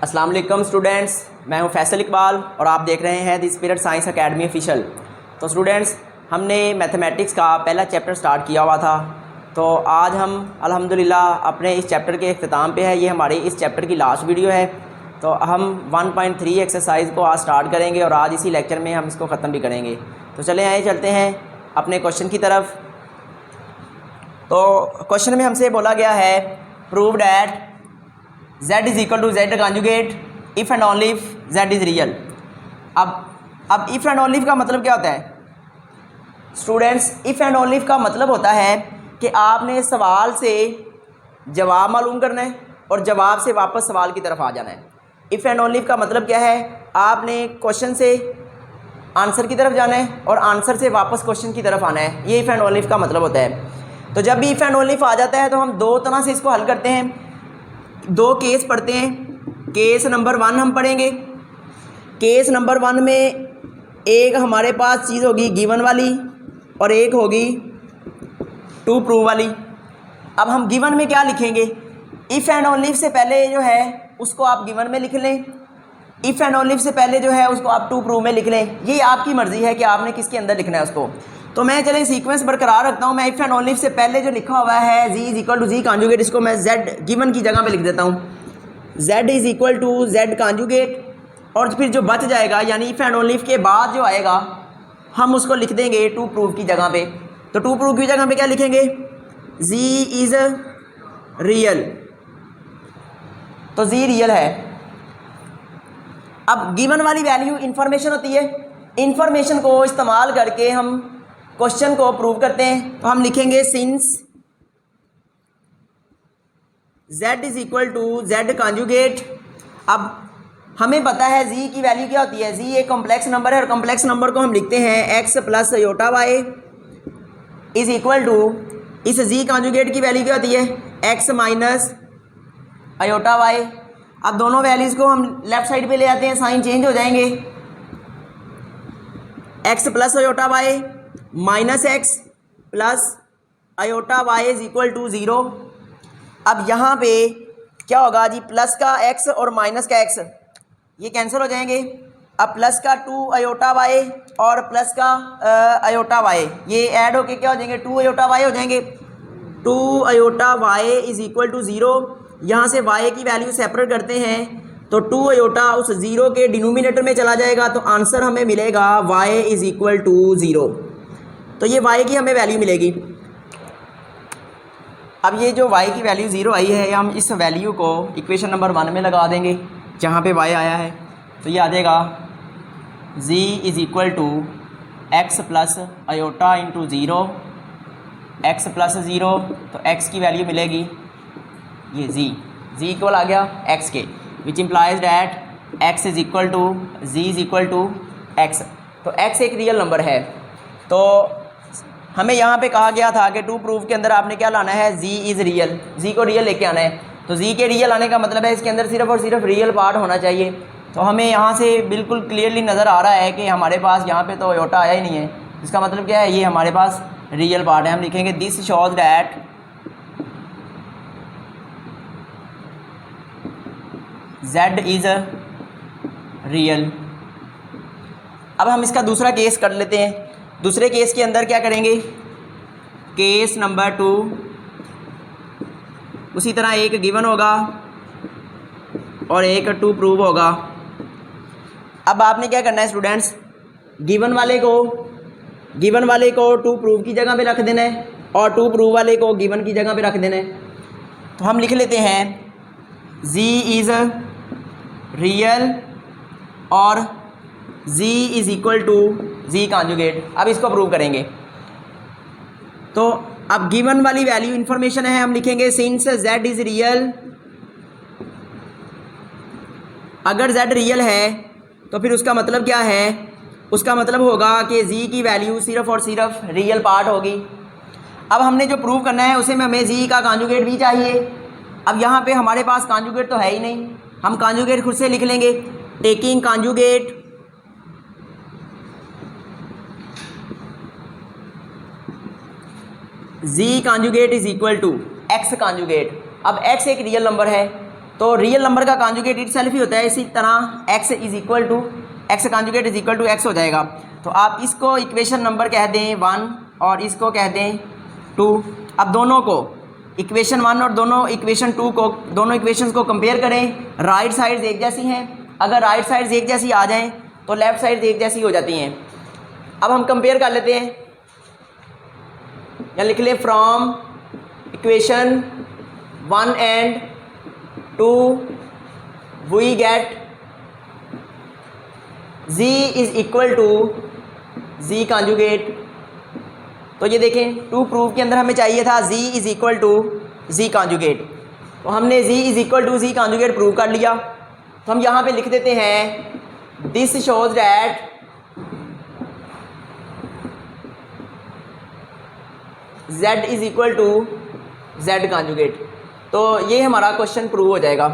अस्सलाम वालेकुम स्टूडेंट्स, मैं हूं फैसल इकबाल और आप देख रहे हैं the spirit science academy official. तो स्टूडेंट्स, हमने मैथमेटिक्स का पहला चैप्टर स्टार्ट किया हुआ था। तो आज हम अल्हम्दुलिल्लाह अपने इस चैप्टर के अख्ताम पे है। ये हमारी इस चैप्टर की लास्ट वीडियो है। तो हम 1.3 एक्सरसाइज को आज स्टार्ट करेंगे और आज इसी लेक्चर में हम इसको ख़त्म भी करेंगे। तो चलें आए चलते हैं अपने क्वेश्चन की तरफ। तो क्वेश्चन में हमसे बोला गया है prove that z is equal to z conjugate if and only if z is real. अब इफ़ एंड ओनली इफ का मतलब क्या होता है students? If and only if का मतलब होता है कि आपने सवाल से जवाब मालूम करना है और जवाब से वापस सवाल की तरफ आ जाना है। इफ़ एंड ओनली इफ का मतलब क्या है? आपने क्वेश्चन से आंसर की तरफ जाना है और आंसर से वापस क्वेश्चन की तरफ आना है। ये इफ़ एंड ओनली इफ का मतलब होता है। तो जब भी इफ़ एंड ओनली इफ आ जाता है तो हम दो तरह से इसको हल करते हैं। दो केस पढ़ते हैं। केस नंबर 1 हम पढ़ेंगे। केस नंबर 1 में एक हमारे पास चीज़ होगी गिवन वाली और एक होगी टू प्रूव वाली। अब हम गिवन में क्या लिखेंगे? इफ़ एंड ओनली इफ से पहले जो है उसको आप गिवन में लिख लें, इफ़ एंड ओनली इफ से पहले जो है उसको आप टू प्रूव में लिख लें। ये आपकी मर्ज़ी है कि आपने किसके अंदर लिखना है उसको। तो मैं चलें सीक्वेंस बरकरार रखता हूँ। मैं इफ़ एंड ओनली इफ से पहले जो लिखा हुआ है z is equal to z conjugate, इसको मैं z गिवन की जगह पे लिख देता हूँ। z is equal to z conjugate और फिर जो बच जाएगा यानी इफ़ एंड ओनली इफ के बाद जो आएगा हम उसको लिख देंगे टू प्रूव की जगह पे। तो टू प्रूव की जगह पे क्या लिखेंगे? z is real. तो z रियल है। अब गिवन वाली वैल्यू इंफॉर्मेशन होती है। इंफॉर्मेशन को इस्तेमाल करके हम क्वेश्चन को प्रूव करते हैं। तो हम लिखेंगे since z is equal to z conjugate. अब हमें पता है z की वैल्यू क्या होती है। z एक कॉम्प्लेक्स नंबर है और कॉम्प्लेक्स नंबर को हम लिखते हैं x plus iota y is equal to, इस z कॉन्जुगेट की वैल्यू क्या होती है? x minus iota y। अब दोनों वैल्यूज़ को हम लेफ्ट साइड पे ले आते हैं, साइन चेंज हो जाएंगे। x plus iota y minus x plus iota y is equal to 0। अब यहाँ पे क्या होगा जी? प्लस का x और माइनस का x ये कैंसिल हो जाएंगे। अब प्लस का 2 अयोटा वाई और प्लस का अयोटा वाई ये ऐड होके क्या हो जाएंगे? 2 अयोटा वाई हो जाएंगे। 2 iota y is equal to 0। यहाँ से y की वैल्यू सेपरेट करते हैं तो 2 अयोटा उस 0 के डिनोमिनेटर में चला जाएगा तो आंसर हमें मिलेगा y इज इक्वल टू 0। तो ये y की हमें वैल्यू मिलेगी। अब ये जो y की वैल्यू 0 आई है हम इस वैल्यू को इक्वेशन नंबर 1 में लगा देंगे जहाँ पे y आया है। तो ये आ जाएगा z is equal to x plus iota into 0 x plus 0। तो x की वैल्यू मिलेगी ये z इक्वल आ गया x के, which implies that x is equal to z is equal to x। तो x एक रियल नंबर है। तो हमें यहाँ पे कहा गया था कि टू प्रूफ के अंदर आपने क्या लाना है? z इज़ रियल, z को रियल लेके आना है। तो z के रियल आने का मतलब है इसके अंदर सिर्फ और सिर्फ रियल पार्ट होना चाहिए। तो हमें यहाँ से बिल्कुल क्लियरली नज़र आ रहा है कि हमारे पास यहाँ पे तो अयोटा आया ही नहीं है। इसका मतलब क्या है? ये हमारे पास रियल पार्ट है। हम लिखेंगे this shows that z is real. अब हम इसका दूसरा केस कर लेते हैं। दूसरे केस के अंदर क्या करेंगे? केस नंबर 2 उसी तरह एक गिवन होगा और एक टू प्रूव होगा। अब आपने क्या करना है स्टूडेंट्स? गिवन वाले को टू प्रूव की जगह पे रख देना है और टू प्रूव वाले को गिवन की जगह पे रख देना है। तो हम लिख लेते हैं z इज़ रियल और z is equal to z conjugate. अब इसको प्रूव करेंगे। तो अब गिवन वाली वैल्यू इंफॉर्मेशन है, हम लिखेंगे सिंस z इज़ रियल। अगर z रियल है तो फिर उसका मतलब क्या है? उसका मतलब होगा कि z की वैल्यू सिर्फ और सिर्फ रियल पार्ट होगी। अब हमने जो प्रूव करना है उसे में हमें z का कॉन्जुगेट भी चाहिए। अब यहाँ पे हमारे पास कॉन्जुगेट तो है ही नहीं, हम कॉन्जुगेट खुद से लिख लेंगे। Taking conjugate z conjugate is equal to x conjugate. अब x एक रियल नंबर है तो रियल नंबर का कॉन्जुगेट इट सेल्फ ही होता है, इसी तरह x is equal to x conjugate is equal to x हो जाएगा। तो आप इसको इक्वेशन नंबर कह दें 1 और इसको कह दें 2। अब दोनों को इक्वेशन 1 और दोनों इक्वेशन 2 को, दोनों इक्वेशंस को कंपेयर करें। राइट साइड्स एक जैसी हैं, अगर राइट साइड्स एक जैसी आ जाएं तो लेफ़्ट साइड्स एक जैसी हो जाती हैं। अब हम कंपेयर कर लेते हैं, या लिख लें from equation 1 and 2 we get z is equal to z conjugate. तो ये देखें 2 प्रूफ के अंदर हमें चाहिए था z is equal to z conjugate, तो हमने z is equal to z conjugate prove कर लिया। तो हम यहाँ पे लिख देते हैं this shows that z is equal to z conjugate. तो ये हमारा क्वेश्चन प्रूव हो जाएगा।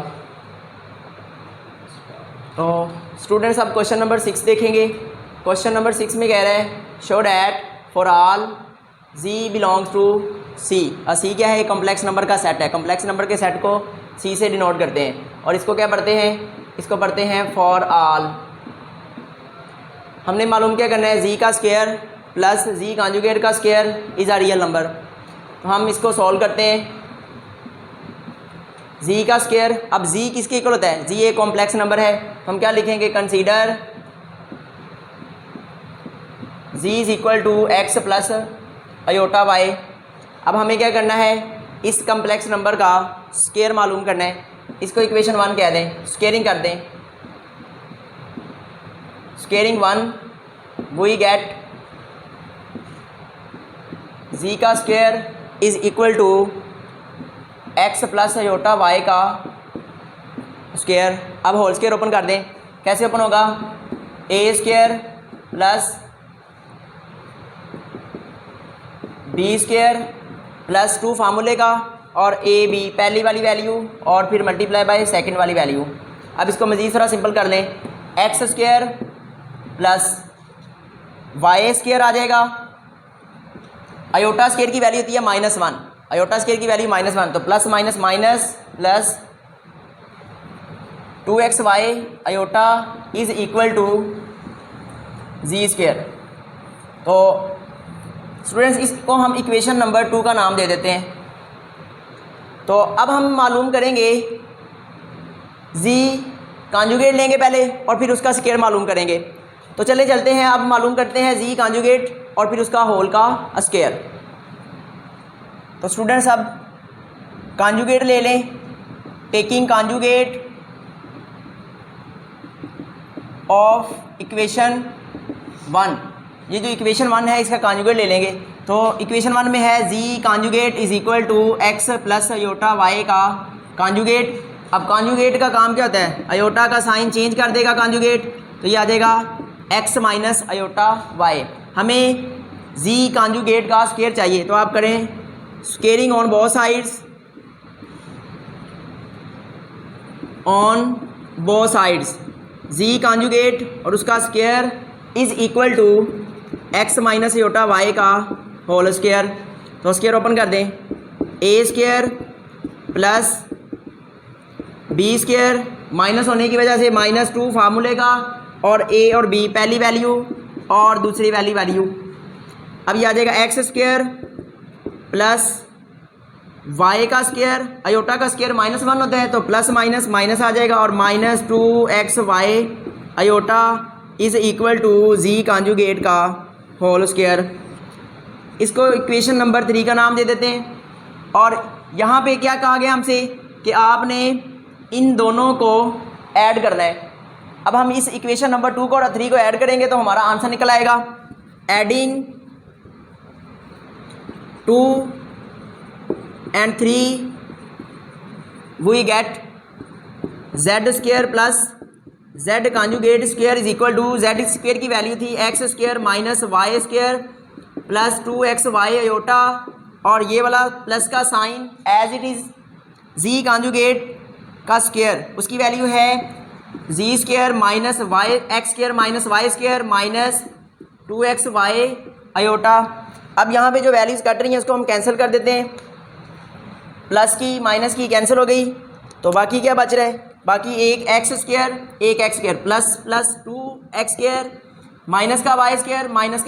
तो स्टूडेंट्स अब क्वेश्चन नंबर 6 देखेंगे। क्वेश्चन नंबर 6 में कह रहे हैं show that for all z belongs to c। c क्या है? कॉम्प्लेक्स नंबर का सेट है। कॉम्प्लेक्स नंबर के सेट को c से डिनोट करते हैं और इसको क्या पढ़ते हैं? इसको पढ़ते हैं फॉर ऑल। हमने मालूम क्या करना है? z का स्क्वायर प्लस z कॉन्जुगेट का square is a real number. तो हम इसको सॉल्व करते हैं। z का स्क्वायर, अब z किसके इक्वल होता है? z एक कॉम्प्लेक्स नंबर है, तो हम क्या लिखेंगे? Consider z is equal to x plus iota y। अब हमें क्या करना है? इस कॉम्प्लेक्स नंबर का स्क्वायर मालूम करना है। इसको इक्वेशन 1 कह दें, स्क्वेयरिंग कर दें। स्क्वेयरिंग 1 वी गेट z का square is equal to x plus iota y का स्क्वायर। अब होल स्क्वायर ओपन कर दें। कैसे ओपन होगा? a square plus b square plus 2 फार्मूले का और a b पहली वाली वैल्यू और फिर मल्टीप्लाई बाय सेकंड वाली वैल्यू। अब इसको मज़ीद थोड़ा सिंपल कर लें। x square plus y square आ जाएगा। अयोटा स्क्वायर की वैल्यू होती है -1, अयोटा स्क्वायर की वैल्यू -1, तो plus minus minus plus 2xy iota is equal to z square. तो स्टूडेंट्स इसको हम इक्वेशन नंबर 2 का नाम दे देते हैं। तो अब हम मालूम करेंगे z कॉन्जुगेट लेंगे पहले और फिर उसका स्क्वायर मालूम करेंगे। तो चले चलते हैं, अब मालूम करते हैं z कॉन्जुगेट और फिर उसका होल का स्क्वायर। तो स्टूडेंट्स अब कॉन्जुगेट ले लें। टेकिंग कॉन्जुगेट ऑफ इक्वेशन 1, ये जो इक्वेशन 1 है इसका कॉन्जुगेट ले लेंगे। तो इक्वेशन 1 में है z conjugate is equal to x plus iota y का कॉन्जुगेट। अब कॉन्जुगेट का काम क्या होता है? अयोटा का साइन चेंज कर देगा कॉन्जुगेट, तो ये आ जाएगा x माइनस अयोटा y। हमें z कॉन्जुगेट का स्क्वायर चाहिए, तो आप करें squaring on both sides, on both sides z conjugate और उसका square is equal to x minus iota y का होल स्क्वायर। तो स्क्वायर ओपन कर दें। a square plus b square minus होने की वजह से -2 फार्मूले का और a और b पहली वैल्यू और दूसरी वाली वैल्यू। अब ये आ जाएगा x स्क्वायर प्लस y का स्क्वायर, अयोटा का स्क्वायर -1 होता है तो प्लस माइनस माइनस आ जाएगा और -2xy iota is equal to z conjugate का होल स्क्वायर। इसको इक्वेशन नंबर 3 का नाम दे देते हैं। और यहाँ पे क्या कहा गया हमसे कि आपने इन दोनों को ऐड करना है। अब हम इस इक्वेशन नंबर 2 को और 3 को ऐड करेंगे तो हमारा आंसर निकल आएगा। Adding 2 and 3 we get z square plus z conjugate square is equal to z square की वैल्यू थी x square minus y square plus 2xy iota और ये वाला प्लस का sign as it is z conjugate का square, उसकी value है z square minus y x square minus y square minus 2xy iota. अब यहाँ पे जो वैल्यूज़ कट रही हैं उसको हम कैंसिल कर देते हैं। प्लस की माइनस की कैंसिल हो गई तो बाकी क्या बच रहा है, बाकी एक x square plus 2x² minus का y स्क्वायर माइनस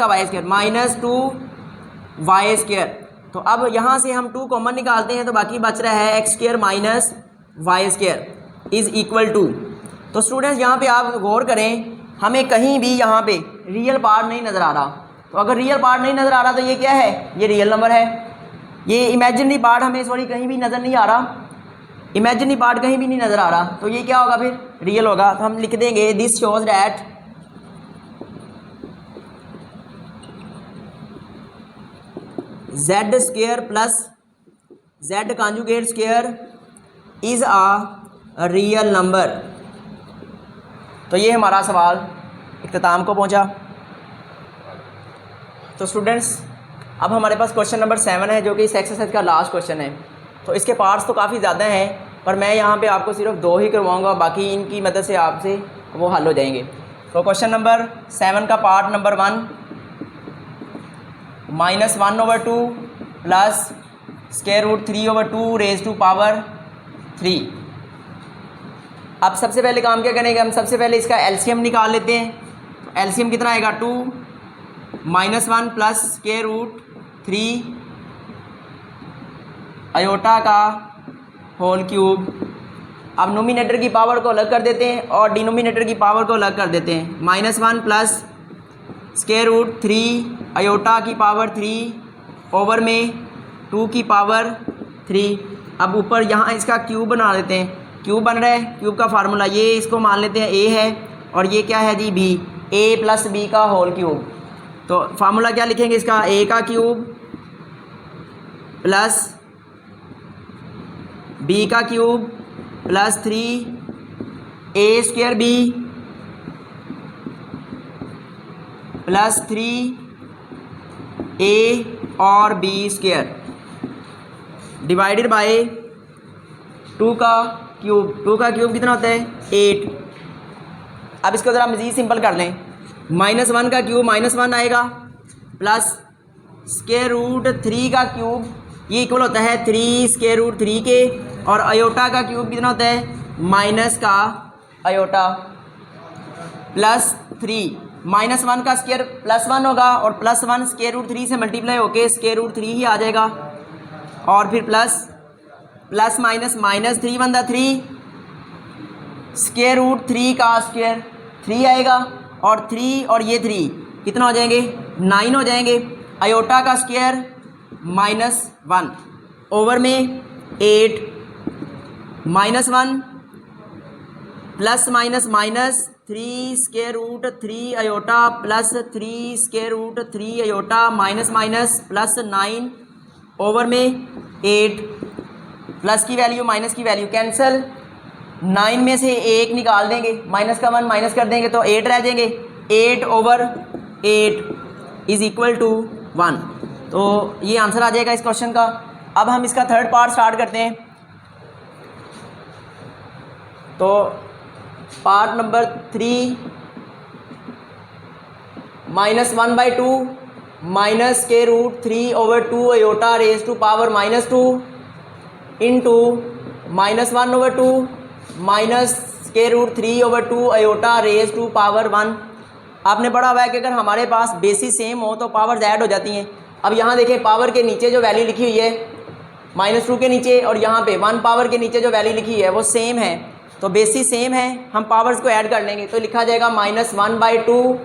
2y²। तो अब यहाँ से हम 2 कॉमन निकालते हैं तो बाकी बच रहा है x² minus y² is equal to. तो स्टूडेंट्स यहाँ पे आप गौर करें, हमें कहीं भी यहाँ पे रियल पार्ट नहीं नज़र आ रहा। तो अगर रियल पार्ट नहीं नज़र आ रहा तो ये क्या है, ये रियल नंबर है। ये इमेजिनरी पार्ट हमें सॉरी कहीं भी नज़र नहीं आ रहा, इमेजिनरी पार्ट कहीं भी नहीं नज़र आ रहा, तो ये क्या होगा, फिर रियल होगा। तो हम लिख देंगे this shows that z square plus z conjugate square is a real number. तो ये हमारा सवाल इख्तिताम को पहुंचा। तो स्टूडेंट्स अब हमारे पास क्वेश्चन नंबर 7 है जो कि इस एक्सरसाइज का लास्ट क्वेश्चन है। तो इसके पार्ट्स तो काफ़ी ज़्यादा हैं पर मैं यहाँ पे आपको सिर्फ 2 ही करवाऊँगा, बाकी इनकी मदद से आपसे वो हल हो जाएंगे। तो क्वेश्चन नंबर 7 का part number 1 -1/2 plus √3/2 raise to power 3। अब सबसे पहले काम क्या करेंगे, हम सबसे पहले इसका एलसीएम निकाल लेते हैं। एलसीएम कितना आएगा, 2 -1 प्लस √3 अयोटा का होल क्यूब। अब नोमिनेटर की पावर को अलग कर देते हैं और डिनोमिनेटर की पावर को अलग कर देते हैं। -1 प्लस √3 अयोटा की पावर 3 ओवर में 2 की पावर 3। अब ऊपर यहाँ इसका क्यूब बना लेते हैं, क्यूब बन रहा है। क्यूब का फार्मूला ये इसको मान लेते हैं ए है और ये क्या है जी बी, ए प्लस बी का होल क्यूब। तो फार्मूला क्या लिखेंगे इसका, ए का क्यूब प्लस बी का cube plus 3a² b plus 3a और b² डिवाइडेड बाय 2 का क्यूब कितना होता है 8। अब इसको ज़रा मज़ीद सिंपल कर लें, -1 का क्यूब -1 आएगा प्लस √3 का क्यूब ये इक्वल होता है 3 के, और अयोटा का क्यूब कितना होता है माइनस का अयोटा प्लस 3। -1 का स्क्वायर +1 होगा और +1 √3 से मल्टीप्लाई होके √3 ही आ जाएगा, और फिर प्लस माइनस -3 बनता 3 √3 का स्क्वायर 3 आएगा, और 3 और ये 3 कितना हो जाएंगे 9 हो जाएंगे। अयोटा का स्क्वायर -1 ओवर में 8 -1 plus minus -3 iota plus 3 iota minus plus 9 over में 8। प्लस की वैल्यू माइनस की वैल्यू कैंसिल, 9 में से 1 निकाल देंगे, माइनस का 1 माइनस कर देंगे तो 8 रह जाएंगे। 8/8 इज़ इक्वल टू 1। तो ये आंसर आ जाएगा इस क्वेश्चन का। अब हम इसका थर्ड पार्ट स्टार्ट करते हैं। तो part number 3 -1/2 minus √3/2 iota raise to power -2 into -1/2 minus √3/2 iota raise to power 1। आपने पढ़ा हुआ है कि अगर हमारे पास बेसिस सेम हो तो पावर्स ऐड हो जाती हैं। अब यहाँ देखें पावर के नीचे जो वैल्यू लिखी हुई है -2 के नीचे, और यहाँ पे 1 पावर के नीचे जो वैल्यू लिखी है वो सेम है, तो बेसिस सेम है, हम पावर्स को ऐड कर लेंगे तो लिखा जाएगा -1/2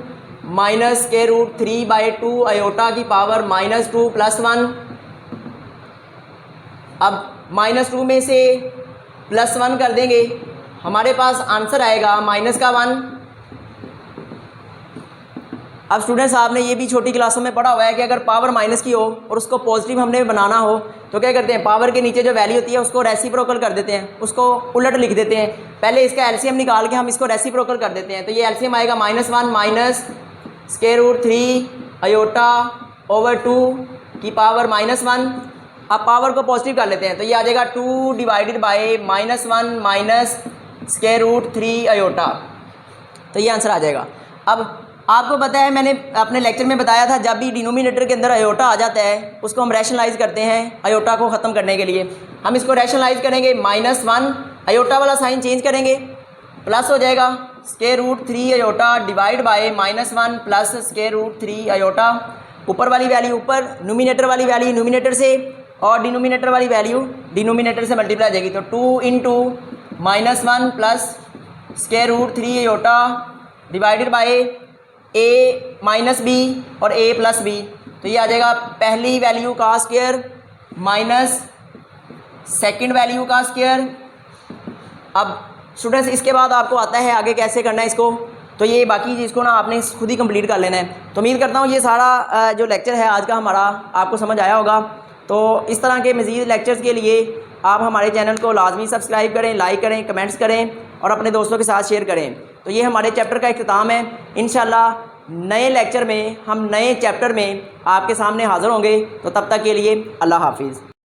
माइनस √3/2 अयोटा की पावर -2 प्लस 1। अब -2 में से +1 कर देंगे, हमारे पास आंसर आएगा माइनस का 1। अब स्टूडेंट्स आपने ये भी छोटी क्लासों में पढ़ा हुआ है कि अगर पावर माइनस की हो और उसको पॉजिटिव हमने बनाना हो तो क्या करते हैं, पावर के नीचे जो वैल्यू होती है उसको रेसिप्रोकल कर देते हैं, उसको उलट लिख देते हैं। पहले इसका एलसीएम निकाल के हम इसको रेसिप्रोकल कर देते हैं, तो ये एलसीएम आएगा -1 माइनस √3 अयोटा ओवर 2 की पावर -1। अब पावर को पॉजिटिव कर लेते हैं तो ये आ जाएगा 2 डिवाइडेड बाय -1 माइनस √3 अयोटा, तो ये आंसर आ जाएगा। अब आपको पता है मैंने अपने लेक्चर में बताया था, जब भी डिनोमिनेटर के अंदर अयोटा आ जाता है उसको हम रैशनलाइज करते हैं अयोटा को ख़त्म करने के लिए। हम इसको रैशनलाइज करेंगे -1 अयोटा वाला साइन चेंज करेंगे, प्लस हो जाएगा √3 iota divide by -1 plus √3 iota. ऊपर वाली वैल्यू ऊपर, न्यूमिनेटर वाली वैल्यू न्यूमिनेटर से, और डिनोमिनेटर वाली वैल्यू डिनोमिनेटर से मल्टीप्लाई हो जाएगी। तो 2 × -1 plus √3 iota divided by a minus B और a प्लस बी। तो ये आ जाएगा पहली वैल्यू का स्क्वायर माइनस सेकंड वैल्यू का स्क्वायर। अब स्टूडेंट्स इसके बाद आपको आता है आगे कैसे करना है इसको, तो ये बाकी चीज़ को ना आपने खुद ही कंप्लीट कर लेना है। तो उम्मीद करता हूँ ये सारा जो लेक्चर है आज का हमारा आपको समझ आया होगा। तो इस तरह के मज़ीद लेक्चर्स के लिए आप हमारे चैनल को लाजमी सब्सक्राइब करें, लाइक करें, कमेंट्स करें और अपने दोस्तों के साथ शेयर करें। तो ये हमारे चैप्टर का इख्तिताम है। इंशाल्लाह नए लेक्चर में हम नए चैप्टर में आपके सामने हाज़िर होंगे। तो तब तक के लिए अल्लाह हाफिज़।